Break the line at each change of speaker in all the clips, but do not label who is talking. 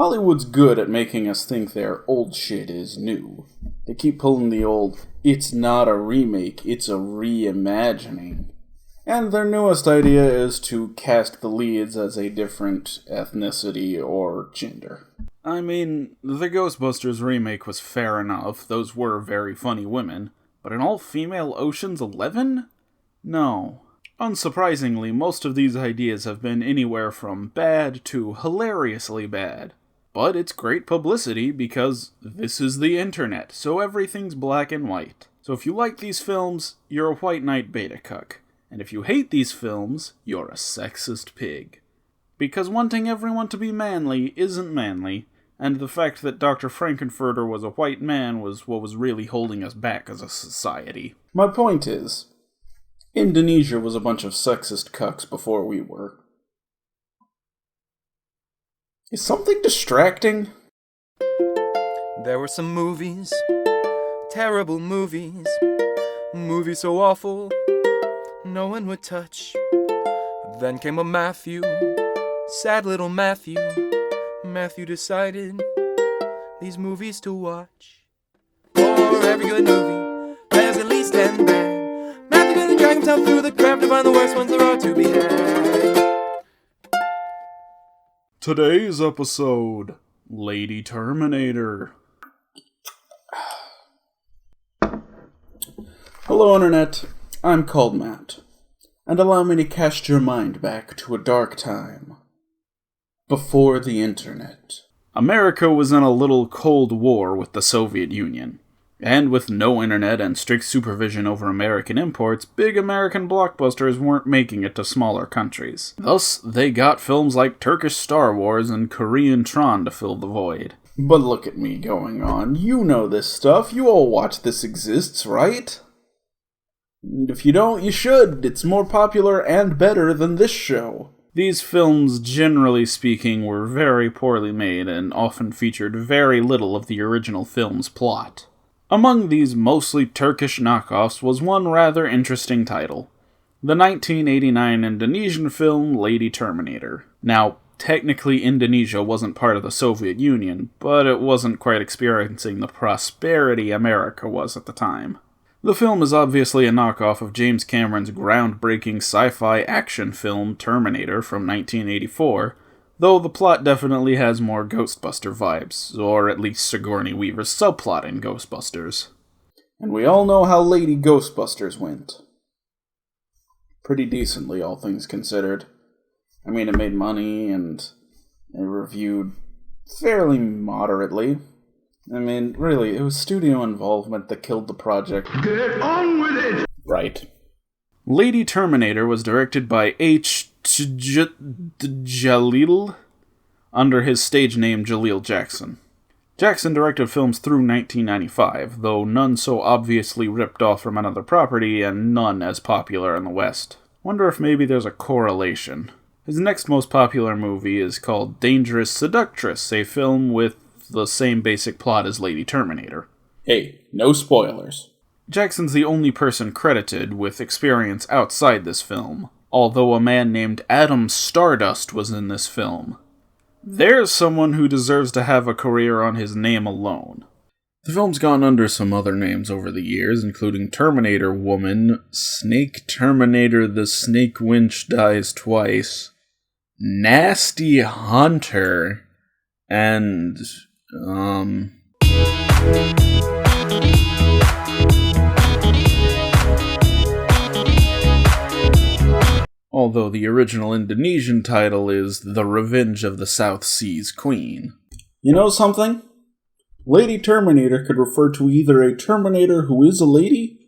Hollywood's good at making us think their old shit is new. They keep pulling the old, it's not a remake, it's a reimagining. And their newest idea is to cast the leads as a different ethnicity or gender. I mean, the Ghostbusters remake was fair enough, those were very funny women, but an all-female Ocean's 11? No. Unsurprisingly, most of these ideas have been anywhere from bad to hilariously bad. But it's great publicity because this is the internet, so everything's black and white. So if you like these films, you're a white knight beta cuck. And if you hate these films, you're a sexist pig. Because wanting everyone to be manly isn't manly, and the fact that Dr. Frankenfurter was a white man was what was really holding us back as a society. My point is, Indonesia was a bunch of sexist cucks before we were. Is something distracting?
There were some movies, terrible movies, movies so awful, no one would touch. Then came a Matthew, sad little Matthew. Matthew decided these movies to watch. For every good movie, there's at least 10 bad. Matthew gonna drag himself through the crap to find the worst ones there are to be had.
Today's episode, Lady Terminator. Hello, Internet. I'm called Matt, and allow me to cast your mind back to a dark time. Before the Internet. America was in a little Cold War with the Soviet Union. And with no internet and strict supervision over American imports, big American blockbusters weren't making it to smaller countries. Thus, they got films like Turkish Star Wars and Korean Tron to fill the void. But look at me going on. You know this stuff. You all watch This Exists, right? And if you don't, you should. It's more popular and better than this show. These films, generally speaking, were very poorly made and often featured very little of the original film's plot. Among these mostly Turkish knockoffs was one rather interesting title, the 1989 Indonesian film Lady Terminator. Now, technically Indonesia wasn't part of the Soviet Union, but it wasn't quite experiencing the prosperity America was at the time. The film is obviously a knockoff of James Cameron's groundbreaking sci-fi action film Terminator from 1984, though the plot definitely has more Ghostbuster vibes, or at least Sigourney Weaver's subplot in Ghostbusters. And we all know how Lady Ghostbusters went. Pretty decently, all things considered. I mean, it made money, and it reviewed fairly moderately. I mean, really, it was studio involvement that killed the project. Get on with it! Right. Lady Terminator was directed by Jalil, under his stage name Jalil Jackson. Jackson directed films through 1995, though none so obviously ripped off from another property, and none as popular in the West. Wonder if maybe there's a correlation. His next most popular movie is called Dangerous Seductress, a film with the same basic plot as Lady Terminator. Hey, no spoilers. Jackson's the only person credited with experience outside this film, although a man named Adam Stardust was in this film. There's someone who deserves to have a career on his name alone. The film's gone under some other names over the years, including Terminator Woman, Snake Terminator the Snake Winch Dies Twice, Nasty Hunter, and, although the original Indonesian title is The Revenge of the South Seas Queen. You know something? Lady Terminator could refer to either a Terminator who is a lady,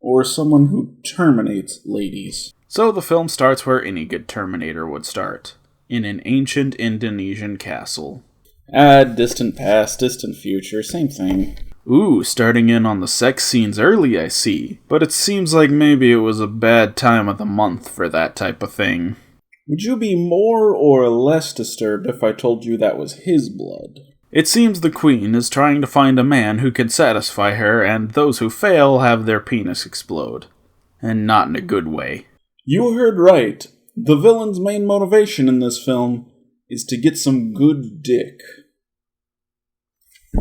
or someone who terminates ladies. So the film starts where any good Terminator would start, in an ancient Indonesian castle. Distant past, distant future, same thing. Ooh, starting in on the sex scenes early, I see. But it seems like maybe it was a bad time of the month for that type of thing. Would you be more or less disturbed if I told you that was his blood? It seems the Queen is trying to find a man who can satisfy her, and those who fail have their penis explode. And not in a good way. You heard right. The villain's main motivation in this film is to get some good dick.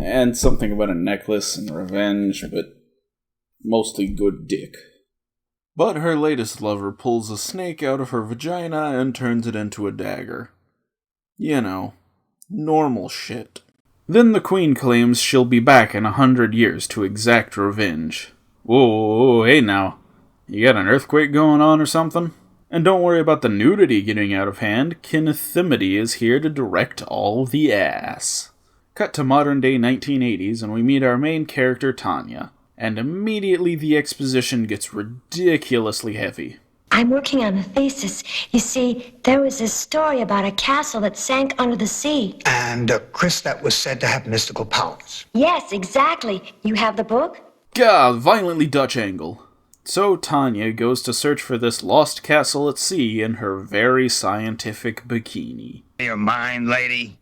And something about a necklace and revenge, but mostly good dick. But her latest lover pulls a snake out of her vagina and turns it into a dagger. You know, normal shit. Then the queen claims she'll be back in 100 years to exact revenge. Whoa, hey now. You got an earthquake going on or something? And don't worry about the nudity getting out of hand. Kenneth Thimity is here to direct all the ass. Cut to modern day 1980s and we meet our main character Tanya. And immediately the exposition gets ridiculously heavy.
I'm working on a thesis. You see, there was this story about a castle that sank under the sea.
And a Chris that was said to have mystical powers.
Yes, exactly. You have the book?
God, violently Dutch angle. So Tanya goes to search for this lost castle at sea in her very scientific bikini.
Your mind, lady?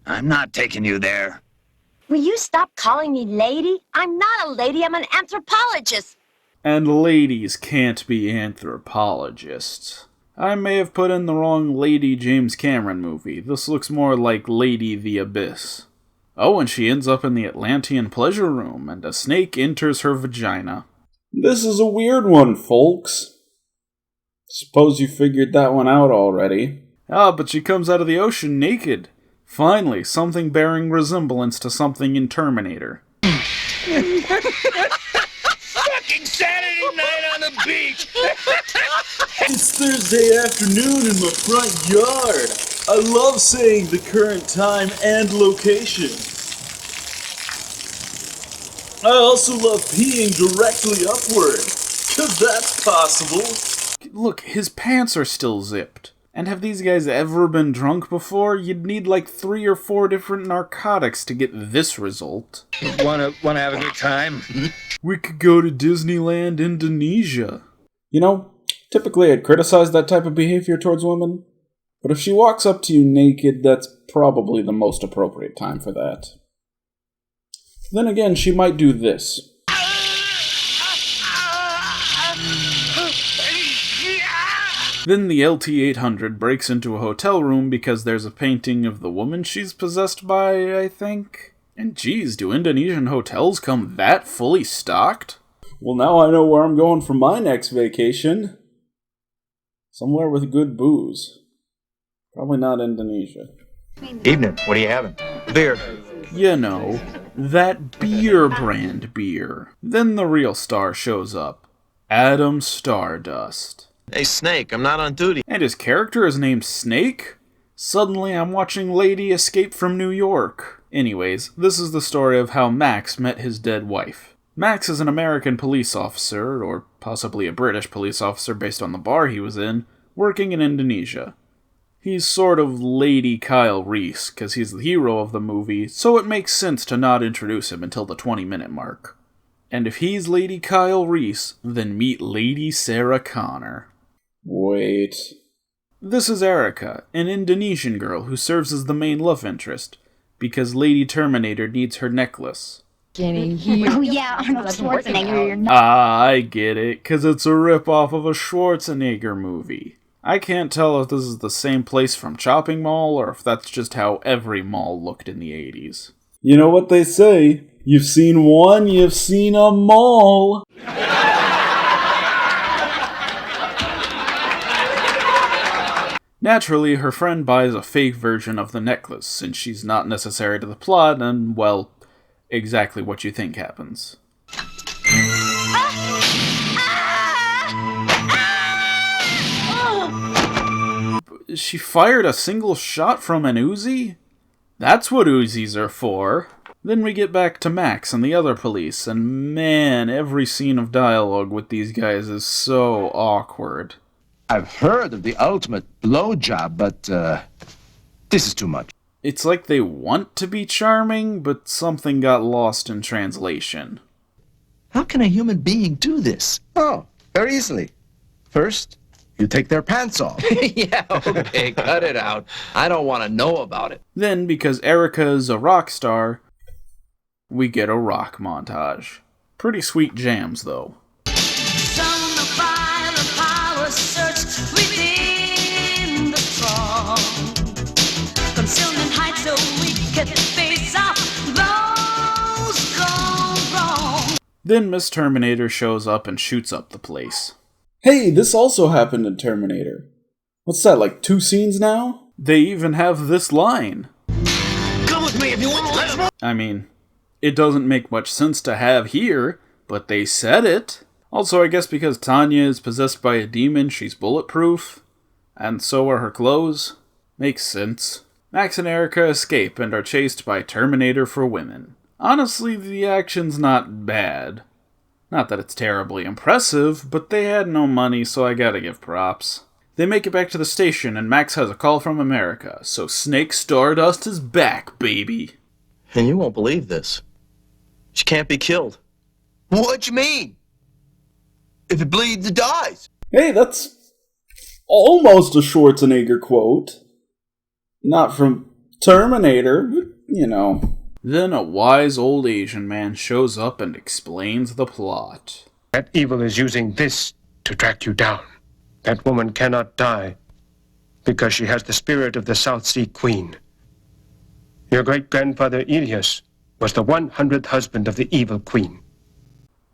I'm not taking you there.
Will you stop calling me lady? I'm not a lady, I'm an anthropologist.
And ladies can't be anthropologists. I may have put in the wrong Lady James Cameron movie. This looks more like Lady the Abyss. Oh, and she ends up in the Atlantean pleasure room, and a snake enters her vagina. This is a weird one, folks. Suppose you figured that one out already. Ah, but she comes out of the ocean naked. Finally, something bearing resemblance to something in Terminator.
Fucking Saturday night on the beach!
It's Thursday afternoon in my front yard. I love saying the current time and location. I also love peeing directly upward, 'cause that's possible. Look, his pants are still zipped. And have these guys ever been drunk before? You'd need like 3 or 4 different narcotics to get this result.
Wanna have a good time?
We could go to Disneyland, Indonesia. You know, typically I'd criticize that type of behavior towards women, but if she walks up to you naked, that's probably the most appropriate time for that. Then again, she might do this. Then the LT-800 breaks into a hotel room because there's a painting of the woman she's possessed by, I think? And geez, do Indonesian hotels come that fully stocked? Well, now I know where I'm going for my next vacation. Somewhere with good booze. Probably not Indonesia.
Evening, what are you having? Beer.
You know, that beer brand beer. Then the real star shows up. Adam Stardust.
Hey, Snake, I'm not on duty.
And his character is named Snake? Suddenly I'm watching Lady Escape from New York. Anyways, this is the story of how Max met his dead wife. Max is an American police officer, or possibly a British police officer based on the bar he was in, working in Indonesia. He's sort of Lady Kyle Reese, because he's the hero of the movie, so it makes sense to not introduce him until the 20-minute mark. And if he's Lady Kyle Reese, then meet Lady Sarah Connor. Wait. This is Erica, an Indonesian girl who serves as the main love interest, because Lady Terminator needs her necklace.
Oh yeah, Arnold Schwarzenegger, you're not.
Ah, I get it, because it's a rip-off of a Schwarzenegger movie. I can't tell if this is the same place from Chopping Mall, or if that's just how every mall looked in the 80s. You know what they say, you've seen one, you've seen 'em all. Naturally, her friend buys a fake version of the necklace, since she's not necessary to the plot, and, well, exactly what you think happens. She fired a single shot from an Uzi? That's what Uzis are for. Then we get back to Max and the other police, and man, every scene of dialogue with these guys is so awkward.
I've heard of the ultimate blowjob, but, this is too much.
It's like they want to be charming, but something got lost in translation.
How can a human being do this? Oh, very easily. First, you take their pants off.
Yeah, okay, cut it out. I don't want to know about it.
Then, because Erica is a rock star, we get a rock montage. Pretty sweet jams, though.
Concealment hides so we can face off.
Then Miss Terminator shows up and shoots up the place.
Hey, this also happened in Terminator. What's that, like 2 scenes now?
They even have this line.
Come with me if you want to live.
I mean, it doesn't make much sense to have here, but they said it. Also, I guess because Tanya is possessed by a demon, she's bulletproof. And so are her clothes. Makes sense. Max and Erica escape and are chased by Terminator for women. Honestly, the action's not bad. Not that it's terribly impressive, but they had no money, so I gotta give props. They make it back to the station, and Max has a call from America, so Snake Stardust is back, baby.
And you won't believe this. She can't be killed.
What you mean? If it bleeds, it dies.
Hey, that's almost a Schwarzenegger quote. Not from Terminator, but, you know.
Then a wise old Asian man shows up and explains the plot.
That evil is using this to track you down. That woman cannot die because she has the spirit of the South Sea Queen. Your great-grandfather Elias was the 100th husband of the evil queen.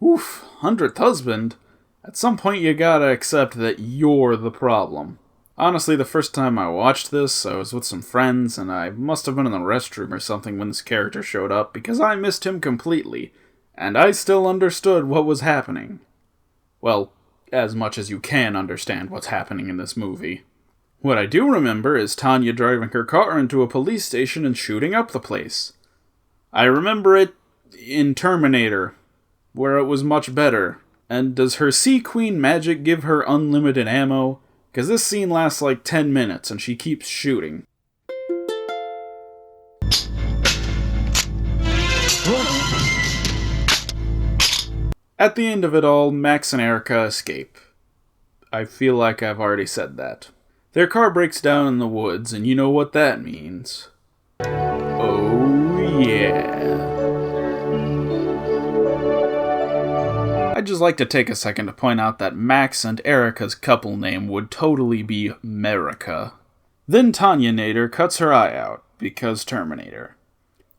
Oof, 100th husband? At some point you gotta accept that you're the problem. Honestly, the first time I watched this, I was with some friends, and I must have been in the restroom or something when this character showed up, because I missed him completely, and I still understood what was happening. Well, as much as you can understand what's happening in this movie. What I do remember is Tanya driving her car into a police station and shooting up the place. I remember it in Terminator, where it was much better. And does her Sea Queen magic give her unlimited ammo? Because this scene lasts like 10 minutes and she keeps shooting. At the end of it all, Max and Erica escape. I feel like I've already said that. Their car breaks down in the woods, and you know what that means. Oh yeah. I'd just like to take a second to point out that Max and Erica's couple name would totally be Merica. Then Tanya Nader cuts her eye out, because Terminator.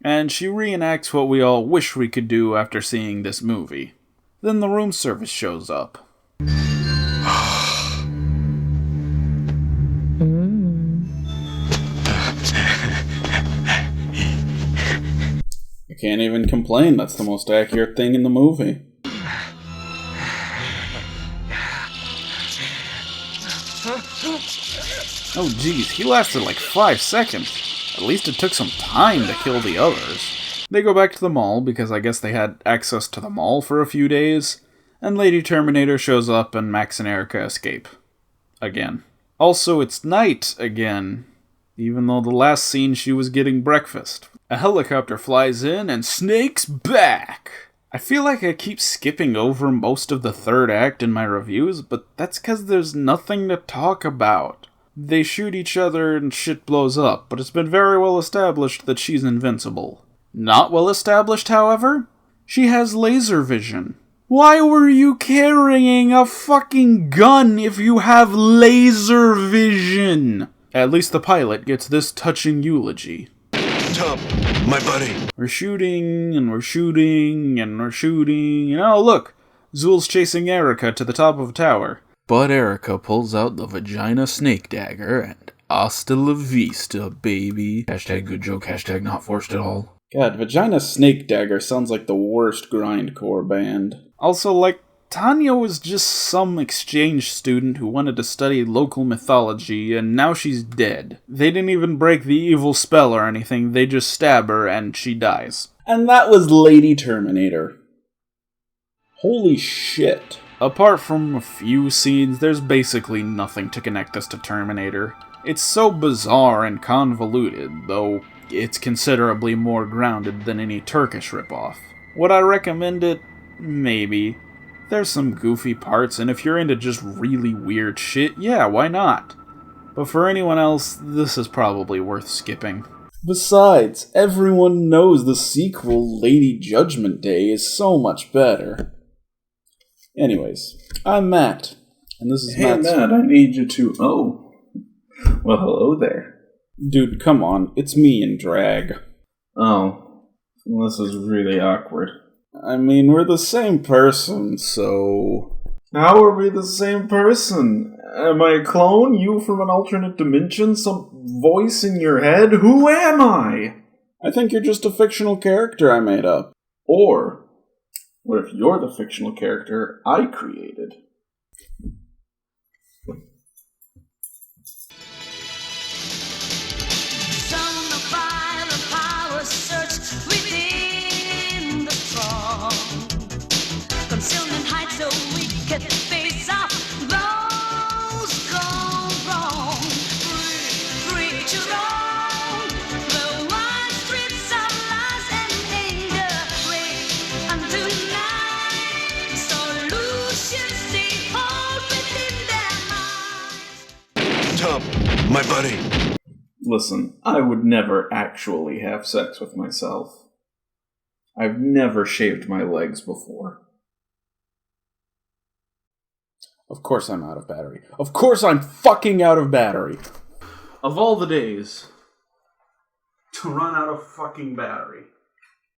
And she reenacts what we all wish we could do after seeing this movie. Then the room service shows up.
I can't even complain, that's the most accurate thing in the movie.
Oh geez, he lasted like 5 seconds. At least it took some time to kill the others. They go back to the mall because I guess they had access to the mall for a few days, and Lady Terminator shows up and Max and Erica escape. Again. Also, it's night again, even though the last scene she was getting breakfast. A helicopter flies in and Snake's back! I feel like I keep skipping over most of the third act in my reviews, but that's because there's nothing to talk about. They shoot each other and shit blows up, but it's been very well established that she's invincible. Not well established, however? She has laser vision. Why were you carrying a fucking gun if you have laser vision? At least the pilot gets this touching eulogy.
Tom, my buddy.
We're shooting, and we're shooting, and we're shooting, and oh look! Zool's chasing Erica to the top of a tower. But Erica pulls out the vagina snake dagger, and hasta la vista, baby. Hashtag good joke, hashtag not forced at all.
God, Vagina Snake Dagger sounds like the worst grindcore band.
Also, like, Tanya was just some exchange student who wanted to study local mythology, and now she's dead. They didn't even break the evil spell or anything, they just stab her and she dies.
And that was Lady Terminator. Holy shit.
Apart from a few scenes, there's basically nothing to connect us to Terminator. It's so bizarre and convoluted, though it's considerably more grounded than any Turkish ripoff. Would I recommend it? Maybe. There's some goofy parts, and if you're into just really weird shit, yeah, why not? But for anyone else, this is probably worth skipping.
Besides, everyone knows the sequel, Lady Judgment Day, is so much better. Anyways, I'm Matt, and this is Matt's...
Hey Matt, I need you to... Oh. Well, hello there.
Dude, come on, it's me in drag.
Oh. Well, this is really awkward.
I mean, we're the same person, so... How are we the same person? Am I a clone? You from an alternate dimension? Some voice in your head? Who am I? I think you're just a fictional character I made up. Or, what if you're the fictional character I created?
Concealment heights so we can face off those gone wrong. Free to roam the wide streets of lies and anger. Wait until night. Solutions they hold within their minds.
Tom, my buddy.
Listen, I would never actually have sex with myself. I've never shaved my legs before. Of course I'm out of battery. Of course I'm fucking out of battery. Of all the days to run out of fucking battery.